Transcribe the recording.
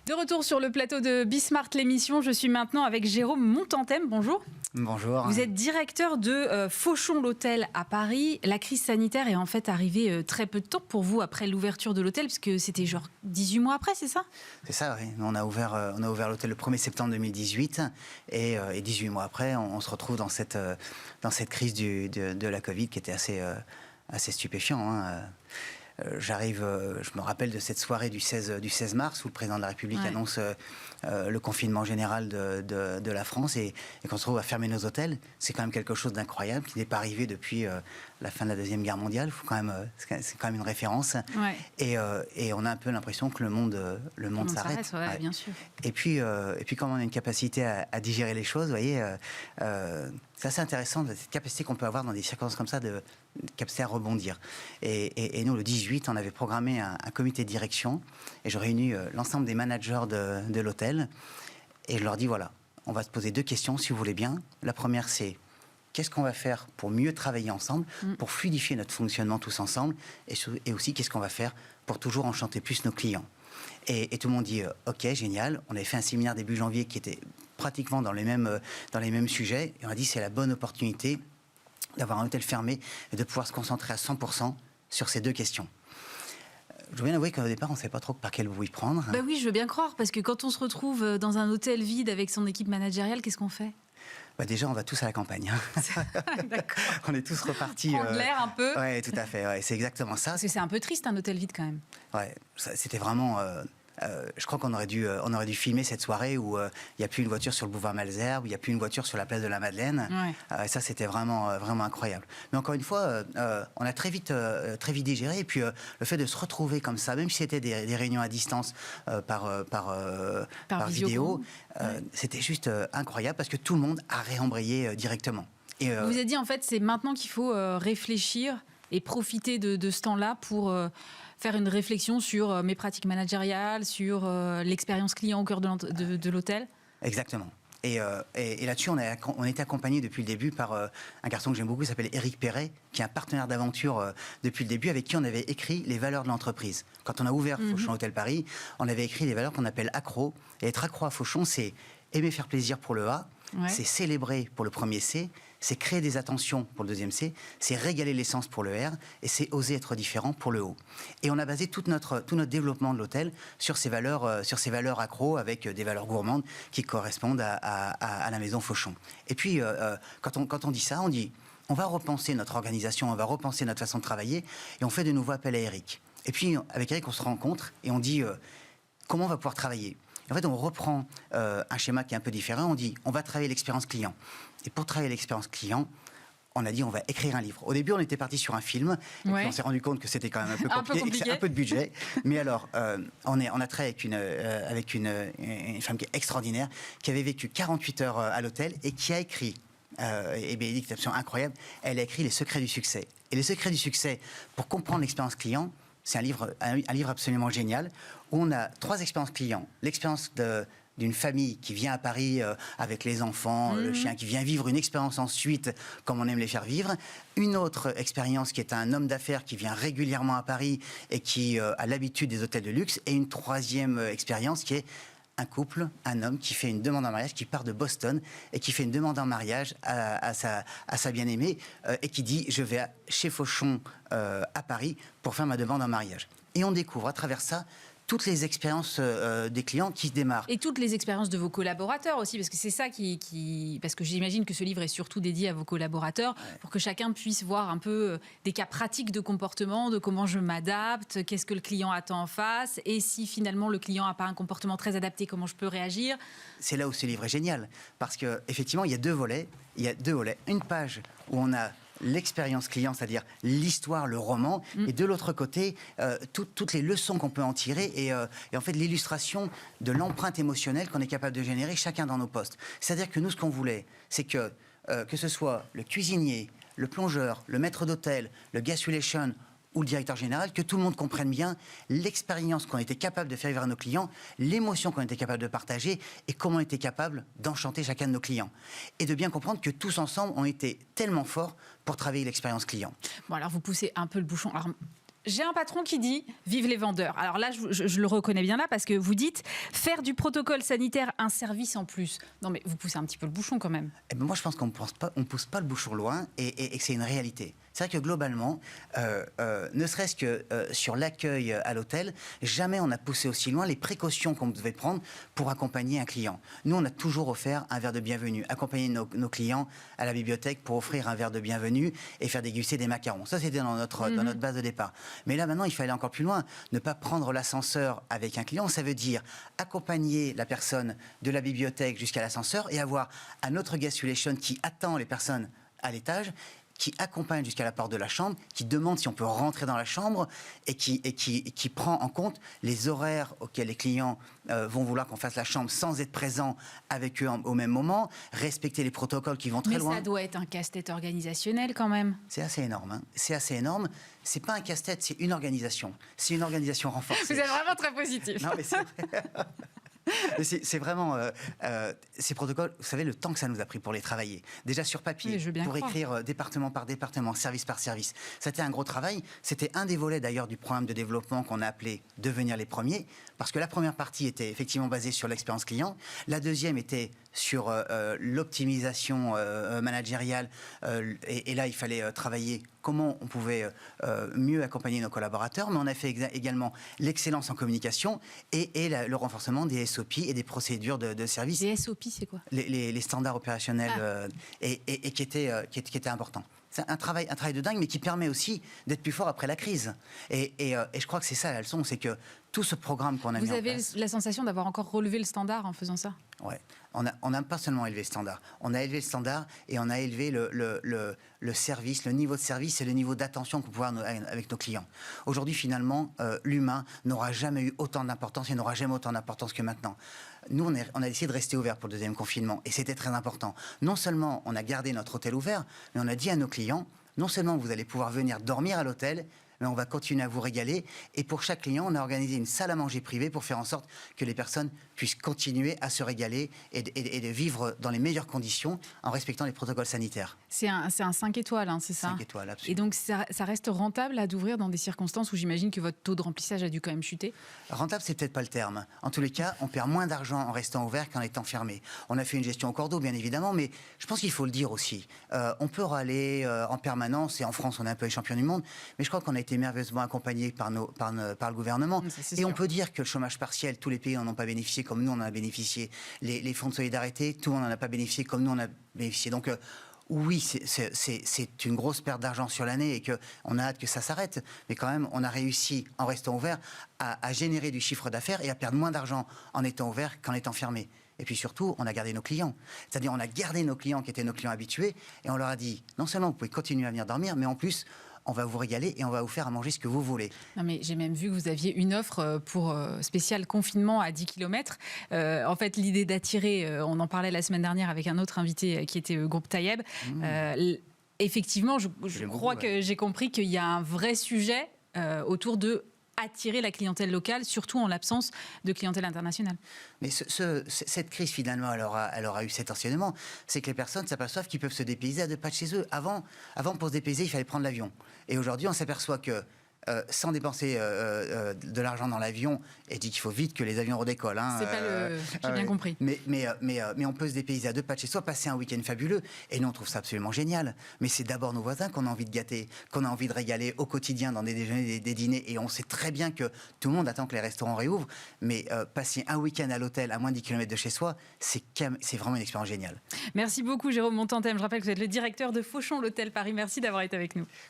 De retour sur le plateau de Bismart, l'émission, je suis maintenant avec Jérôme Montantem. Bonjour. Bonjour. Vous êtes directeur de Fauchon l'Hôtel à Paris. La crise sanitaire est en fait arrivée très peu de temps pour vous après l'ouverture de l'hôtel, puisque c'était genre 18 mois après, c'est ça? C'est ça, oui. On a ouvert l'hôtel le 1er septembre 2018 et 18 mois après, on se retrouve dans cette crise de la Covid qui était assez stupéfiant. Hein. Je me rappelle de cette soirée du 16 mars où le président de la République annonce le confinement général de la France et qu'on se retrouve à fermer nos hôtels. C'est quand même quelque chose d'incroyable qui n'est pas arrivé depuis la fin de la Deuxième Guerre mondiale. C'est quand même une référence. Ouais. Et on a un peu l'impression que le monde s'arrête. Ouais, bien sûr. Et puis quand on a une capacité à digérer les choses, vous voyez, c'est assez intéressant cette capacité qu'on peut avoir dans des circonstances comme ça, de capacité à rebondir. Et nous, le 18, on avait programmé un comité de direction et je réunis l'ensemble des managers de l'hôtel et je leur dis voilà, on va se poser 2 questions si vous voulez bien. La première, c'est qu'est-ce qu'on va faire pour mieux travailler ensemble, pour fluidifier notre fonctionnement tous ensemble et aussi qu'est-ce qu'on va faire pour toujours enchanter plus nos clients. Et tout le monde dit ok, génial. On avait fait un séminaire début janvier qui était pratiquement dans les mêmes sujets et on a dit c'est la bonne opportunité d'avoir un hôtel fermé et de pouvoir se concentrer à 100% sur ces 2 questions. Je dois bien avouer qu'au départ, on ne savait pas trop par quel bout y prendre. Bah oui, je veux bien croire, parce que quand on se retrouve dans un hôtel vide avec son équipe managériale, qu'est-ce qu'on fait? Bah déjà, on va tous à la campagne. D'accord. On est tous repartis. Prendre l'air un peu. Oui, tout à fait. Ouais, c'est exactement ça. Parce que c'est un peu triste, un hôtel vide quand même. Ouais, c'était vraiment... je crois qu'on aurait dû filmer cette soirée où il n'y a plus une voiture sur le boulevard Malesherbes, où il n'y a plus une voiture sur la place de la Madeleine. Ouais. Ça, c'était vraiment incroyable. Mais encore une fois, on a très vite digéré. Et puis, le fait de se retrouver comme ça, même si c'était des réunions à distance par vidéo, c'était juste incroyable parce que tout le monde a réembrayé directement. Et, vous avez dit, en fait, c'est maintenant qu'il faut réfléchir et profiter de ce temps-là pour... faire une réflexion sur mes pratiques managériales, sur l'expérience client au cœur de l'hôtel. Exactement. Et là-dessus, on a été accompagné depuis le début par un garçon que j'aime beaucoup, qui s'appelle Éric Perret, qui est un partenaire d'aventure depuis le début, avec qui on avait écrit les valeurs de l'entreprise. Quand on a ouvert Fauchon Hôtel Paris, on avait écrit les valeurs qu'on appelle accro. Et être accro à Fauchon, c'est aimer faire plaisir pour le A, c'est célébrer pour le premier C, c'est créer des attentions pour le deuxième C, c'est régaler l'essence pour le R, et c'est oser être différent pour le O. Et on a basé tout notre développement de l'hôtel sur ces valeurs accro, avec des valeurs gourmandes qui correspondent à la maison Fauchon. Et puis, quand on dit ça, on dit, on va repenser notre organisation, on va repenser notre façon de travailler, et on fait de nouveau appel à Eric. Et puis, avec Eric, on se rencontre, et on dit, comment on va pouvoir travailler ? En fait, on reprend un schéma qui est un peu différent. On dit, on va travailler l'expérience client. Et pour travailler l'expérience client, on a dit, on va écrire un livre. Au début, on était parti sur un film. Et puis, on s'est rendu compte que c'était quand même un peu compliqué. Et que c'est un peu de budget. Mais alors, on a travaillé avec une femme qui est extraordinaire, qui avait vécu 48 heures à l'hôtel et qui a écrit, et Bénédicte, c'est absolument incroyable, elle a écrit Les secrets du succès. Et les secrets du succès, pour comprendre l'expérience client, c'est un livre absolument génial, où on a 3 expériences clients. L'expérience d'une famille qui vient à Paris avec les enfants, le chien, qui vient vivre une expérience ensuite, comme on aime les faire vivre. Une autre expérience qui est un homme d'affaires qui vient régulièrement à Paris et qui a l'habitude des hôtels de luxe. Et une 3e expérience qui est un couple, un homme qui fait une demande en mariage, qui part de Boston et qui fait une demande en mariage à sa bien-aimée et qui dit « je vais chez Fauchon à Paris pour faire ma demande en mariage ». Et on découvre à travers ça toutes les expériences des clients qui se démarrent. Et toutes les expériences de vos collaborateurs aussi, parce que c'est ça parce que j'imagine que ce livre est surtout dédié à vos collaborateurs, pour que chacun puisse voir un peu des cas pratiques de comportement, de comment je m'adapte, qu'est-ce que le client attend en face, et si finalement le client n'a pas un comportement très adapté, comment je peux réagir. C'est là où ce livre est génial, parce qu'effectivement, il y a 2 volets. Il y a 2 volets. Une page où on a l'expérience client, c'est-à-dire l'histoire, le roman, et de l'autre côté, toutes les leçons qu'on peut en tirer et en fait l'illustration de l'empreinte émotionnelle qu'on est capable de générer chacun dans nos postes. C'est-à-dire que nous, ce qu'on voulait, c'est que ce soit le cuisinier, le plongeur, le maître d'hôtel, le guest relation ou le directeur général, que tout le monde comprenne bien l'expérience qu'on était capable de faire vivre à nos clients, l'émotion qu'on était capable de partager et comment on était capable d'enchanter chacun de nos clients. Et de bien comprendre que tous ensemble, on était tellement forts pour travailler l'expérience client. Bon, alors vous poussez un peu le bouchon. Alors, J'ai un patron qui dit « Vive les vendeurs ». Alors là, je le reconnais bien là parce que vous dites « Faire du protocole sanitaire un service en plus ». Non mais vous poussez un petit peu le bouchon quand même. Eh ben moi, je pense qu'on ne pousse pas le bouchon loin et que c'est une réalité. C'est vrai que globalement, ne serait-ce que sur l'accueil à l'hôtel, jamais on a poussé aussi loin les précautions qu'on devait prendre pour accompagner un client. Nous, on a toujours offert un verre de bienvenue, accompagner nos clients à la bibliothèque pour offrir un verre de bienvenue et faire déguster des macarons. Ça, c'était dans notre base de départ. Mais là, maintenant, il fallait encore plus loin. Ne pas prendre l'ascenseur avec un client, ça veut dire accompagner la personne de la bibliothèque jusqu'à l'ascenseur et avoir un autre guest relation qui attend les personnes à l'étage, qui accompagne jusqu'à la porte de la chambre, qui demande si on peut rentrer dans la chambre et qui prend en compte les horaires auxquels les clients vont vouloir qu'on fasse la chambre sans être présent avec eux au même moment, respecter les protocoles qui vont très loin. Mais ça doit être un casse-tête organisationnel quand même. C'est assez énorme. Hein. C'est assez énorme. C'est pas un casse-tête, c'est une organisation. C'est une organisation renforcée. Vous êtes vraiment très positif. Non, mais c'est... C'est vraiment ces protocoles, vous savez le temps que ça nous a pris pour les travailler. Déjà sur papier, pour écrire département par département, service par service. C'était un gros travail. C'était un des volets d'ailleurs du programme de développement qu'on a appelé Devenir les premiers. Parce que la première partie était effectivement basée sur l'expérience client. La deuxième était sur l'optimisation managériale. Et là, il fallait travailler comment on pouvait mieux accompagner nos collaborateurs. Mais on a fait également l'excellence en communication et le renforcement des SOP et des procédures de service. Les SOP, c'est quoi ? Les standards opérationnels et qui étaient importants. C'est un travail de dingue, mais qui permet aussi d'être plus fort après la crise. Et je crois que c'est ça la leçon, c'est que tout ce programme qu'on a mis en place... Vous avez la sensation d'avoir encore relevé le standard en faisant ça ? Ouais. On n'a pas seulement élevé le standard. On a élevé le standard et on a élevé le service, le niveau de service et le niveau d'attention qu'on peut avoir avec nos clients. Aujourd'hui, finalement, l'humain n'aura jamais eu autant d'importance et n'aura jamais autant d'importance que maintenant. Nous, on a décidé de rester ouvert pour le deuxième confinement et c'était très important. Non seulement on a gardé notre hôtel ouvert, mais on a dit à nos clients, non seulement vous allez pouvoir venir dormir à l'hôtel, mais on va continuer à vous régaler. Et pour chaque client, on a organisé une salle à manger privée pour faire en sorte que les personnes puissent continuer à se régaler et de vivre dans les meilleures conditions en respectant les protocoles sanitaires. C'est un 5 étoiles, hein, c'est ça ? 5 étoiles, absolument. Et donc, ça reste rentable à d'ouvrir dans des circonstances où j'imagine que votre taux de remplissage a dû quand même chuter ? Rentable, c'est peut-être pas le terme. En tous les cas, on perd moins d'argent en restant ouvert qu'en étant fermé. On a fait une gestion au cordeau, bien évidemment, mais je pense qu'il faut le dire aussi. On peut râler en permanence, et en France, on est un peu les champions du monde, mais je crois qu'on a été merveilleusement accompagnés par le gouvernement. Et on peut dire que le chômage partiel, tous les pays n'en ont pas bénéficié comme nous, on en a bénéficié. Les fonds de solidarité, tout le monde n'en a pas bénéficié comme nous, on en a bénéficié. Donc, oui, c'est une grosse perte d'argent sur l'année et qu'on a hâte que ça s'arrête. Mais quand même, on a réussi, en restant ouvert, à générer du chiffre d'affaires et à perdre moins d'argent en étant ouvert qu'en étant fermé. Et puis surtout, on a gardé nos clients. C'est-à-dire, on a gardé nos clients qui étaient nos clients habitués et on leur a dit, non seulement vous pouvez continuer à venir dormir, mais en plus, on va vous régaler et on va vous faire à manger ce que vous voulez. Non mais j'ai même vu que vous aviez une offre pour spécial confinement à 10 km. En fait, l'idée d'attirer, on en parlait la semaine dernière avec un autre invité qui était groupe Taïeb. Effectivement, je crois que j'ai compris qu'il y a un vrai sujet autour de attirer la clientèle locale, surtout en l'absence de clientèle internationale. Mais cette crise, finalement, elle aura eu cet enseignement, c'est que les personnes s'aperçoivent qu'ils peuvent se dépayser à 2 pas de chez eux. Avant, pour se dépayser, il fallait prendre l'avion. Et aujourd'hui, on s'aperçoit que sans dépenser de l'argent dans l'avion, et dit qu'il faut vite que les avions redécollent. Hein, c'est pas le... J'ai bien compris. Mais on peut se dépayser à 2 pas de chez soi, passer un week-end fabuleux, et nous on trouve ça absolument génial. Mais c'est d'abord nos voisins qu'on a envie de gâter, qu'on a envie de régaler au quotidien dans des déjeuners, des dîners, et on sait très bien que tout le monde attend que les restaurants réouvrent, mais passer un week-end à l'hôtel à moins de 10 km de chez soi, c'est vraiment une expérience géniale. Merci beaucoup Jérôme Montantem. Je rappelle que vous êtes le directeur de Fauchon l'Hôtel Paris. Merci d'avoir été avec nous.